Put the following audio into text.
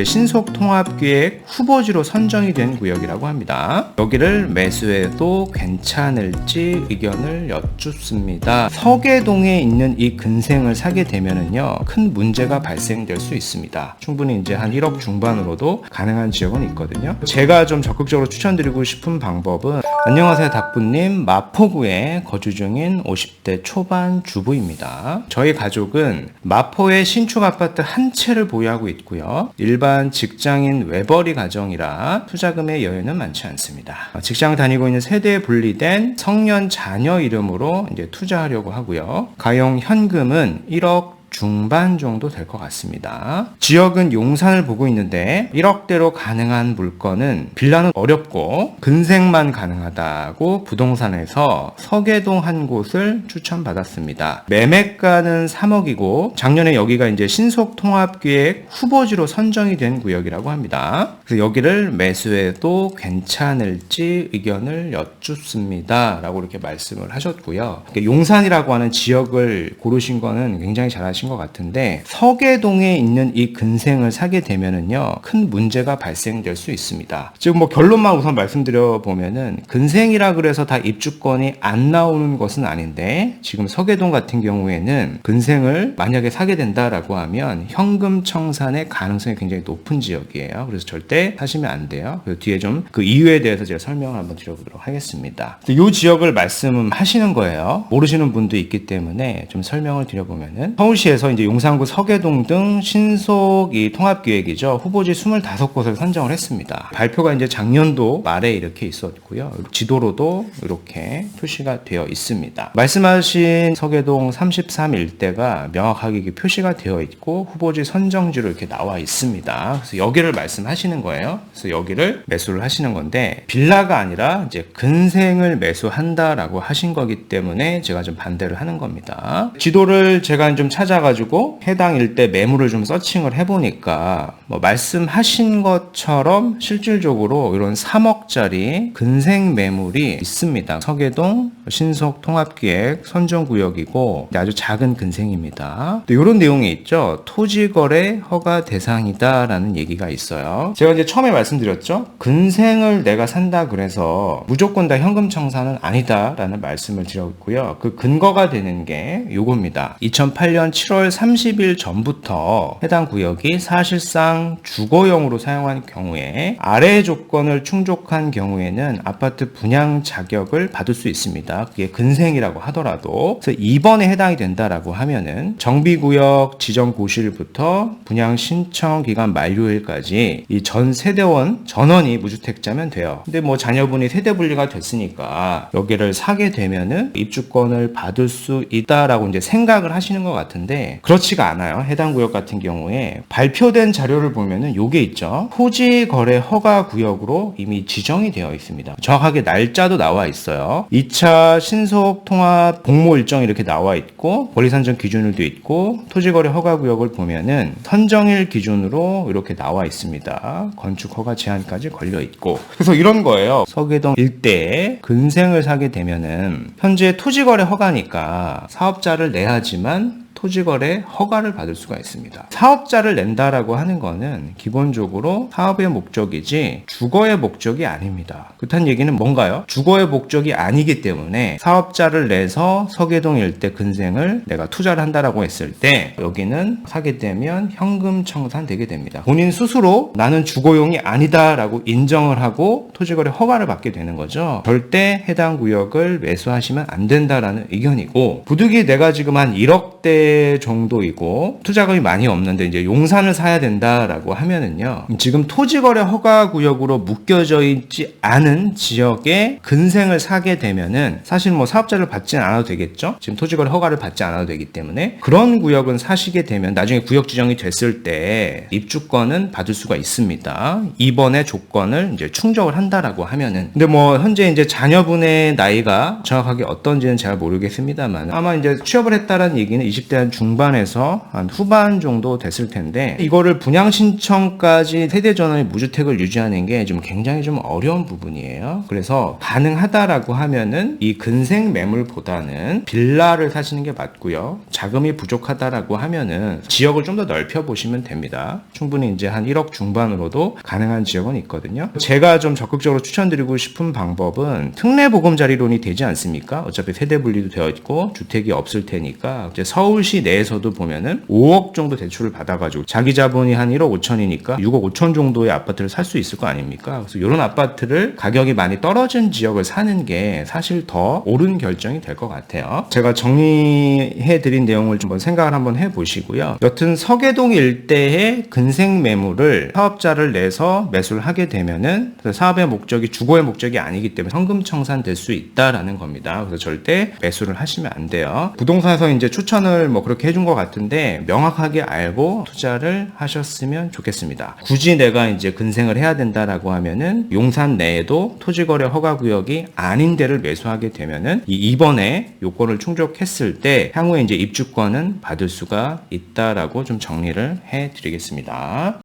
신속통합기획 후보지로 선정이 된 구역이라고 합니다. 여기를 매수해도 괜찮을지 의견을 여쭙습니다. 서계동에 있는 이 근생을 사게 되면은요, 큰 문제가 발생될 수 있습니다. 충분히 이제 한 1억 중반으로도 가능한 지역은 있거든요. 제가 좀 적극적으로 추천드리고 싶은 방법은, 안녕하세요 닥부님, 마포구에 거주 중인 50대 초반 주부입니다. 저희 가족은 마포에 신축 아파트 한 채를 보유하고 있고요. 일반 직장인 외벌이 가정이라 투자금의 여유는 많지 않습니다. 직장 다니고 있는 세대에 분리된 성년 자녀 이름으로 이제 투자하려고 하고요. 가용 현금은 1억 중반 정도 될 것 같습니다. 지역은 용산을 보고 있는데 1억대로 가능한 물건은 빌라는 어렵고 근생만 가능하다고 부동산에서 서계동 한 곳을 추천받았습니다. 매매가는 3억이고 작년에 여기가 이제 신속통합기획 후보지로 선정이 된 구역이라고 합니다. 그래서 여기를 매수해도 괜찮을지 의견을 여쭙습니다. 라고 이렇게 말씀을 하셨고요. 용산이라고 하는 지역을 고르신 거는 굉장히 잘하신 것 같은데, 서계동에 있는 이 근생을 사게 되면은요, 큰 문제가 발생될 수 있습니다. 지금 뭐 결론만 우선 말씀드려 보면은, 근생이라 그래서 다 입주권이 안 나오는 것은 아닌데, 지금 서계동 같은 경우에는 근생을 만약에 사게 된다라고 하면 현금 청산의 가능성이 굉장히 높은 지역이에요. 그래서 절대 사시면 안 돼요. 그래서 뒤에 좀 그 이유에 대해서 제가 설명을 한번 드려보도록 하겠습니다. 이 지역을 말씀하시는 거예요. 모르시는 분도 있기 때문에 좀 설명을 드려보면은, 서울시에서 이제 용산구 서계동 등 신속 이 통합기획이죠. 후보지 25곳을 선정을 했습니다. 발표가 이제 작년도 말에 이렇게 있었고요. 지도로도 이렇게 표시가 되어 있습니다. 말씀하신 서계동 33 일대가 명확하게 표시가 되어 있고 후보지 선정지로 이렇게 나와 있습니다. 그래서 여기를 말씀하시는 거예요. 그래서 여기를 매수를 하시는 건데, 빌라가 아니라 이제 근생을 매수한다라고 하신 거기 때문에 제가 좀 반대를 하는 겁니다. 지도를 제가 좀 찾아가지고 해당 일대 매물을 좀 서칭을 해보니까 뭐 말씀하신 것처럼 실질적으로 이런 3억짜리 근생 매물이 있습니다. 서계동 신속통합기획 선정구역이고 아주 작은 근생입니다. 또 이런 내용이 있죠. 토지거래 허가 대상이다라는 얘기가 있어요. 제가 이제 처음에 말씀드렸죠. 근생을 내가 산다 그래서 무조건 다 현금 청산은 아니다라는 말씀을 드렸고요. 그 근거가 되는 게 요겁니다. 2008년 7월 30일 전부터 해당 구역이 사실상 주거용으로 사용한 경우에 아래의 조건을 충족한 경우에는 아파트 분양 자격을 받을 수 있습니다. 그게 근생이라고 하더라도. 그래서 이번에 해당이 된다라고 하면은 정비구역 지정 고시일부터 분양 신청 기간 만료일까지 이 전 세대원 전원이 무주택자면 돼요. 근데 뭐 자녀분이 세대 분리가 됐으니까 여기를 사게 되면은 입주권을 받을 수 있다라고 이제 생각을 하시는 것 같은데, 그렇지가 않아요. 해당 구역 같은 경우에 발표된 자료를 보면은 요게 있죠. 토지 거래 허가 구역으로 이미 지정이 되어 있습니다. 정확하게 날짜도 나와 있어요. 2차 신속 통합 공모 일정이 이렇게 나와 있고 권리 산정 기준일도 있고 토지 거래 허가 구역을 보면은 선정일 기준으로 이렇게 나와 있습니다. 건축 허가 제한까지 걸려 있고. 그래서 이런 거예요. 서계동 일대에 근생을 사게 되면은 현재 토지 거래 허가니까 사업자를 내야지만 토지거래 허가를 받을 수가 있습니다. 사업자를 낸다라고 하는 거는 기본적으로 사업의 목적이지 주거의 목적이 아닙니다. 그렇다는 얘기는 뭔가요? 주거의 목적이 아니기 때문에 사업자를 내서 서계동 일대 근생을 내가 투자를 한다라고 했을 때 여기는 사게 되면 현금 청산되게 됩니다. 본인 스스로 나는 주거용이 아니다라고 인정을 하고 토지거래 허가를 받게 되는 거죠. 절대 해당 구역을 매수하시면 안 된다라는 의견이고, 부득이 내가 지금 한 1억대 정도이고 투자금이 많이 없는데 이제 용산을 사야 된다라고 하면은요, 지금 토지거래 허가 구역으로 묶여져 있지 않은 지역에 근생을 사게 되면은 사실 뭐 사업자를 받지 않아도 되겠죠. 지금 토지거래 허가를 받지 않아도 되기 때문에 그런 구역은 사시게 되면 나중에 구역 지정이 됐을 때 입주권은 받을 수가 있습니다. 이번에 조건을 이제 충족을 한다라고 하면은. 근데 뭐 현재 이제 자녀분의 나이가 정확하게 어떤지는 잘 모르겠습니다만 아마 이제 취업을 했다라는 얘기는 20대 2020년대 한 중반에서 한 후반 정도 됐을 텐데 이거를 분양 신청까지 세대전환의 무주택을 유지하는 게 좀 굉장히 좀 어려운 부분이에요. 그래서 가능하다라고 하면은 이 근생 매물보다는 빌라를 사시는 게 맞고요. 자금이 부족하다라고 하면은 지역을 좀 더 넓혀 보시면 됩니다. 충분히 이제 한 1억 중반으로도 가능한 지역은 있거든요. 제가 좀 적극적으로 추천드리고 싶은 방법은 특례보금자리론이 되지 않습니까? 어차피 세대 분리도 되어 있고 주택이 없을 테니까 이제 서울시 내에서도 보면은 5억 정도 대출을 받아가지고 자기 자본이 한 1억 5천이니까 6억 5천 정도의 아파트를 살 수 있을 거 아닙니까? 그래서 이런 아파트를 가격이 많이 떨어진 지역을 사는 게 사실 더 옳은 결정이 될 것 같아요. 제가 정리해드린 내용을 좀 생각을 한번 해보시고요. 여튼 서계동 일대의 근생 매물을 사업자를 내서 매수를 하게 되면은 사업의 목적이 주거의 목적이 아니기 때문에 현금 청산될 수 있다라는 겁니다. 그래서 절대 매수를 하시면 안 돼요. 부동산에서 이제 추천을 뭐 그렇게 해준 것 같은데 명확하게 알고 투자를 하셨으면 좋겠습니다. 굳이 내가 이제 근생을 해야 된다라고 하면은 용산 내에도 토지거래 허가구역이 아닌 데를 매수하게 되면은 이 2번에 요건을 충족했을 때 향후에 이제 입주권은 받을 수가 있다라고 좀 정리를 해드리겠습니다.